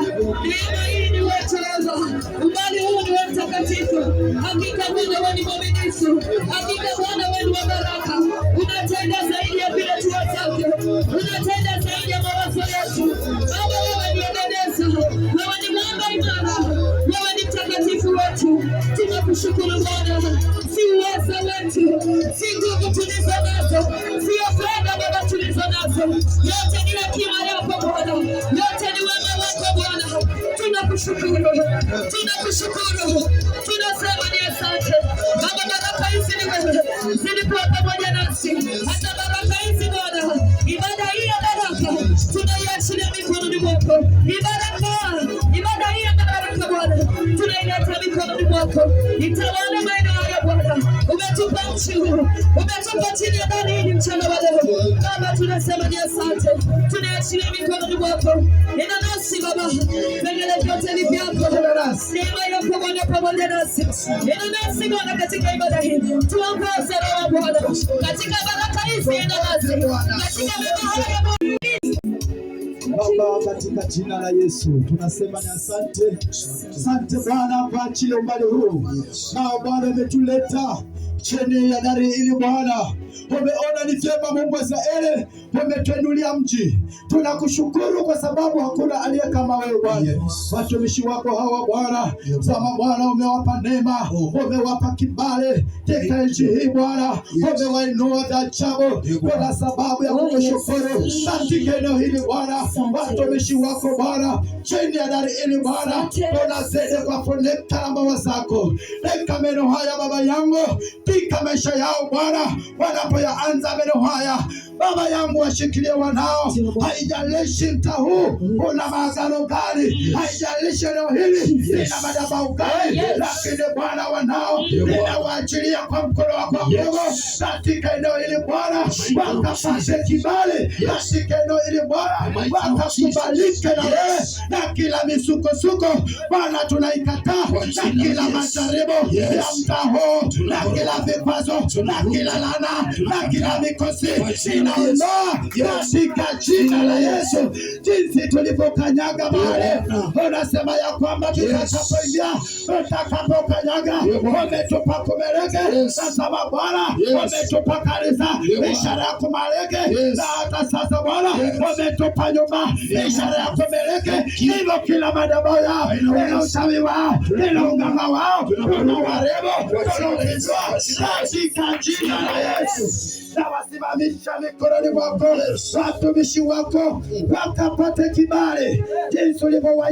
baraka. Neema hii ni wetu Baba. Umbali huu ni wa mtakatifu. Hakika Bwana wewe ni mwaminifu. Hakika Bwana wewe ni wa baraka. Unatenda zaidi ya vile tuwezavyo. Unatenda zaidi ya mawazo yetu. Baba wewe ni Ebeneza. Wewe ni mwamba imara. Wewe ni mtakatifu wetu. Tunakushukuru Bwana. Si uwezo wetu, si nguvu tulizo nazo, sio fedha Baba tulizo nazo. Yote ni hekima yako Bwana. Yote ni wema wako Bwana. Tunakushukuru. Tunakushukuru. Tunasema ni asante. Baba baraka hizi ni wewe. Zilikuwa pamoja nasi. Hata baraka hizi Bwana. Ibada hii ya baraka tunaiachilia mikononi mwako. Ibada hii ya baraka Bwana. Tunaileta mikononi mwako. Itawale maeneo haya Bwana. Umetupa nchi huru. Umetupa chini ya ndani hii mchana wa leo. Baba tunasema ni asante. Tunaiachilia mikononi mwako. Nena nasi Baba. Pengine vyote ni vyako. Neema yako Bwana pamoja nasi. Nena nasi Bwana katika ibada hii. Tuongoze Roho Bwana. Katika baraka hizi nena nasi. Katika mema haya Baba, katika jina la Yesu tunasema ni asante. Asante Bwana kwa ajili ya umbali huu. Na Bwana umetuleta chini ya dari ili Bwana. Umeona ni vyema Mungu wa Israeli, umetuinulia mji. Tunakushukuru kwa sababu hakuna aliye kama wewe Bwana. Watumishi wako hawa Bwana, sama Bwana umewapa neema, umewapa kibali katika nchi hii Bwana. Umewainua ajabu kwa sababu ya kukushukuru katika eneo hili Bwana. Watumishi wako Bwana, chini ya dari ili Bwana, tunazidi kufunika na mbawa zako. Neka meno haya Baba yangu, pika maisha yao Bwana. Wanapoyaanza meno haya Baba yangu, washikilie wanao. Haijalishi mtaa huu una maagano gani, haijalishi eneo hili lina madhabahu gani, lakini Bwana wanao ninawaachilia kwa mkono wako wa nguvu katika eneo hili Bwana. Wakapate kibali katika eneo hili Bwana, wakakubalike na wewe. Na kila misukosuko Bwana tunaikataa, na kila majaribu ya mtaa huu, na kila vikwazo, na kila laana, na kila mikosi inaondoa katika jina la Yesu. Jinsi tulivyokanyaga mahali, unasema ya kwamba tutakapoingia, tutakapokanyaga, umetupa kumeleke. Sasa Bwana umetupa kanisa, ishara ya kumaleke. Na hata sasa Bwana umetupa nyumba, ishara ya kumeleke. Hivyo kila madhabahu yao, ila uchawi wao, ila uganga wao, unawarebo, unaulizwa katika jina la Yesu. Na wasimamisha mikononi mwako watumishi wako wakapate kibali jinsi ulivyowaita.